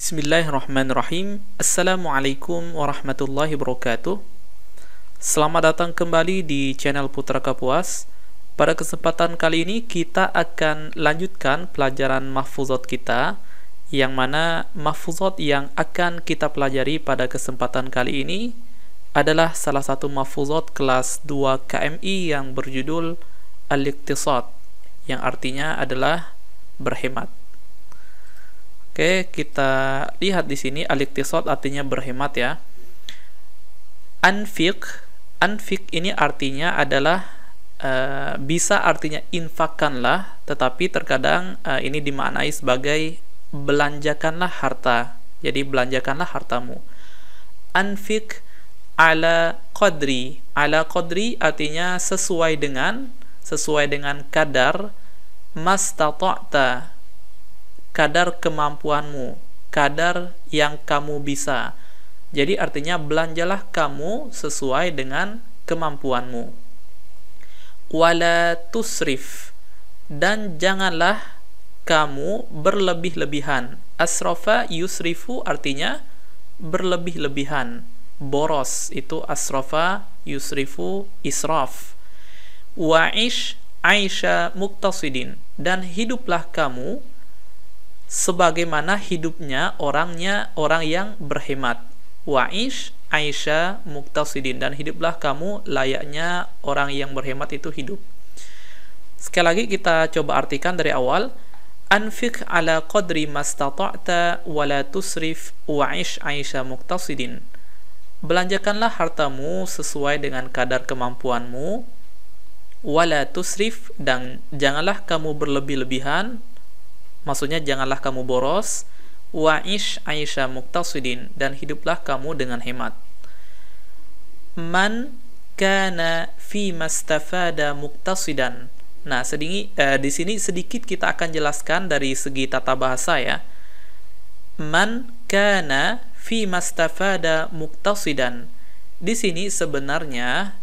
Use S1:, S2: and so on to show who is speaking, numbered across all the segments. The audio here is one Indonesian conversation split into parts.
S1: Bismillahirrahmanirrahim. Assalamualaikum warahmatullahi wabarakatuh. Selamat datang kembali di channel Putra Kapuas. Pada kesempatan kali ini kita akan lanjutkan pelajaran mahfuzat kita, yang mana mahfuzat yang akan kita pelajari pada kesempatan kali ini adalah salah satu mahfuzat kelas 2 KMI yang berjudul Al-Iqtisad, yang artinya adalah berhemat. Oke, kita lihat di sini al-iqtisad artinya berhemat ya. Anfiq ini artinya adalah bisa artinya infakkanlah, tetapi terkadang ini dimaknai sebagai belanjakanlah harta. Jadi belanjakanlah hartamu. Anfiq ala qadri. Ala qadri artinya sesuai dengan kadar, mastata'ta, kadar kemampuanmu, kadar yang kamu bisa. Jadi artinya belanjalah kamu sesuai dengan kemampuanmu. Wala tusrif, dan janganlah kamu berlebih-lebihan. Asrafa yusrifu artinya berlebih-lebihan. Boros itu asrafa yusrifu israf. Wa'ish aisha muqtasidin, dan hiduplah kamu sebagaimana hidupnya orang yang berhemat. Wa'ish aisha muqtasidin, dan hiduplah kamu layaknya orang yang berhemat itu hidup. Sekali lagi kita coba artikan dari awal. Anfiq ala qadri mastata'ta wa la tusrif wa'ish aisha muqtasidin. Belanjakanlah hartamu sesuai dengan kadar kemampuanmu, wala tusrif, dan janganlah kamu berlebih-lebihan. Maksudnya janganlah kamu boros. Wa'ish aisha muqtasidin, dan hiduplah kamu dengan hemat. Man kana fi mastafada muqtasidan. Nah, di sini sedikit kita akan jelaskan dari segi tata bahasa ya. Man kana fi mastafada muqtasidan. Di sini sebenarnya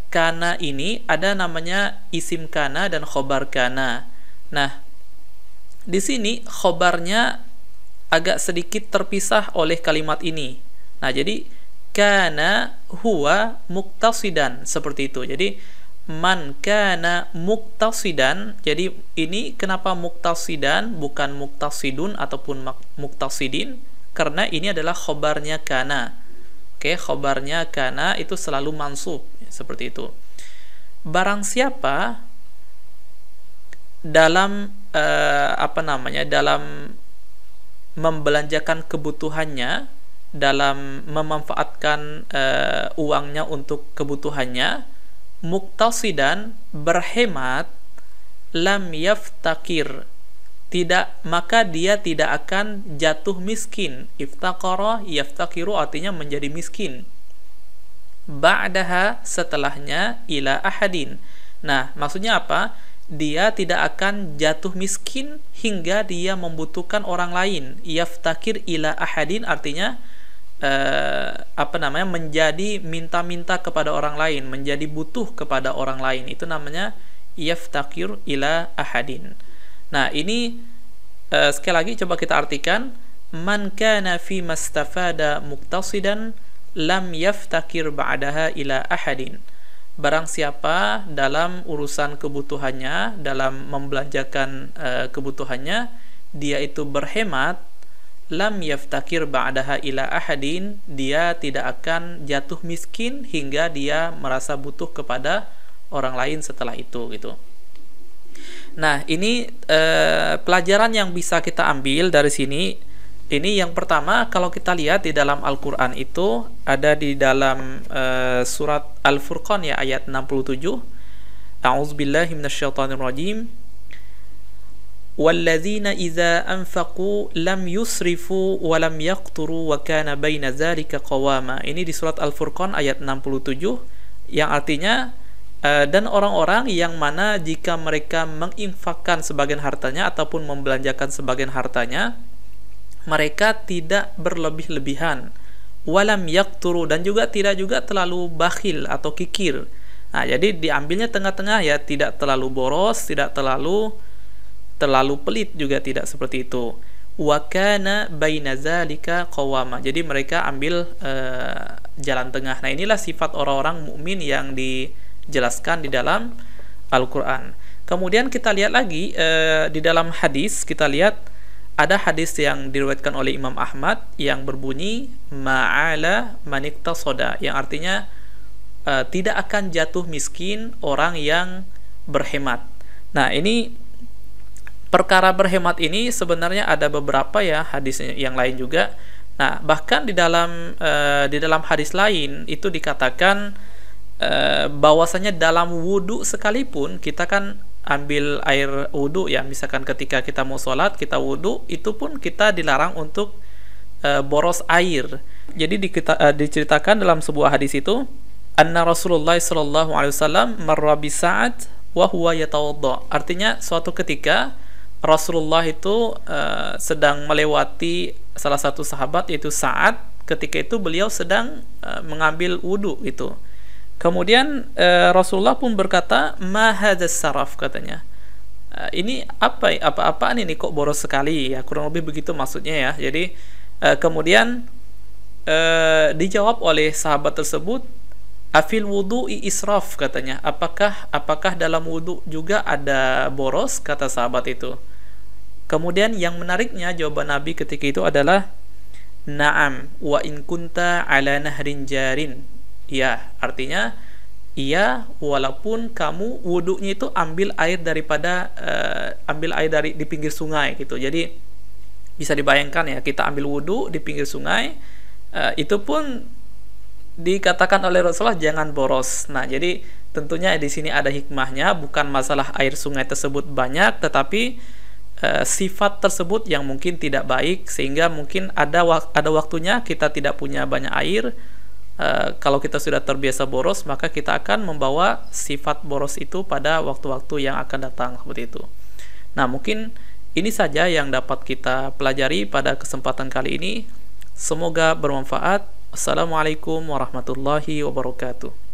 S1: kana ini ada namanya isim kana dan khobar kana. Nah, di sini khobarnya agak sedikit terpisah oleh kalimat ini. Nah, jadi kana huwa muqtasidan, seperti itu. Jadi man kana muqtasidan. Jadi ini kenapa muqtasidan bukan muqtasidun ataupun muqtasidin? Karena ini adalah khobarnya kana. Oke, khobarnya kana itu selalu mansub, seperti itu. Barang siapa dalam dalam membelanjakan kebutuhannya, dalam memanfaatkan uangnya untuk kebutuhannya, muqtasidan, berhemat, lam yaftakir, maka dia tidak akan jatuh miskin. Iftaqara yaftakiru artinya menjadi miskin. Ba'daha, setelahnya, ila ahadin. Nah, maksudnya apa? Dia tidak akan jatuh miskin hingga dia membutuhkan orang lain. Yaftakir ila ahadin artinya menjadi minta-minta kepada orang lain, menjadi butuh kepada orang lain. Itu namanya yaftakir ila ahadin. Nah, ini sekali lagi coba kita artikan. Man kana fi mastafada muqtasidan lam yaftakir ba'daha ila ahadin. Barang siapa dalam urusan kebutuhannya, dalam membelanjakan kebutuhannya, dia itu berhemat, lam yaftakir ba'daha ila ahadin, dia tidak akan jatuh miskin hingga dia merasa butuh kepada orang lain setelah itu, gitu. Nah, ini pelajaran yang bisa kita ambil dari sini. Ini yang pertama, kalau kita lihat di dalam Al-Quran itu ada di dalam surat Al-Furqan ya, ayat 67. A'udzubillahi minasyaitonirrajim. Walladzina idza anfaqu lam yusrifu wa lam yaqturu wa kana baina dzalika qawama. Ini di surat Al-Furqan ayat 67, yang artinya dan orang-orang yang mana jika mereka menginfakkan sebagian hartanya ataupun membelanjakan sebagian hartanya, mereka tidak berlebih-lebihan, walam yaqturu, dan tidak juga terlalu bakhil atau kikir. Nah, jadi diambilnya tengah-tengah ya, tidak terlalu boros, tidak terlalu pelit juga, tidak seperti itu. wa kana baina zalika qawama. Jadi mereka ambil jalan tengah. Nah, inilah sifat orang-orang mukmin yang dijelaskan di dalam Al-Qur'an. Kemudian kita lihat lagi di dalam hadis, kita lihat ada hadis yang diriwayatkan oleh Imam Ahmad yang berbunyi ma'ala maniktasoda, yang artinya tidak akan jatuh miskin orang yang berhemat. Nah, ini perkara berhemat ini sebenarnya ada beberapa ya hadis yang lain juga. Nah, bahkan di dalam hadis lain itu dikatakan bahwasanya dalam wudhu sekalipun kita kan ambil air wudhu ya, misalkan ketika kita mau sholat kita wudhu, itu pun kita dilarang untuk boros air. Jadi diceritakan dalam sebuah hadis itu, anna Rasulullah sallallahu alaihi wasallam marra bi Sa'ad wa huwa yatawadda. Artinya suatu ketika Rasulullah itu sedang melewati salah satu sahabat yaitu Sa'ad. Ketika itu beliau sedang mengambil wudu itu. Kemudian Rasulullah pun berkata, "Ma hadzal saraf," katanya. Ini apaan ini kok boros sekali ya, kurang lebih begitu maksudnya ya. Jadi kemudian dijawab oleh sahabat tersebut, afil wudu'i israf, katanya. Apakah dalam wudu juga ada boros, kata sahabat itu. Kemudian yang menariknya jawaban Nabi ketika itu adalah na'am wa in kunta ala nahrin jarin. Ya, artinya iya, walaupun kamu wudunya itu ambil air dari di pinggir sungai gitu. Jadi bisa dibayangkan ya, kita ambil wudu di pinggir sungai, itu pun dikatakan oleh Rasulullah jangan boros. Nah, jadi tentunya di sini ada hikmahnya, bukan masalah air sungai tersebut banyak, tetapi sifat tersebut yang mungkin tidak baik, sehingga mungkin ada waktunya kita tidak punya banyak air. Kalau kita sudah terbiasa boros, maka kita akan membawa sifat boros itu pada waktu-waktu yang akan datang, seperti itu. Nah, mungkin ini saja yang dapat kita pelajari pada kesempatan kali ini. Semoga bermanfaat. Assalamualaikum warahmatullahi wabarakatuh.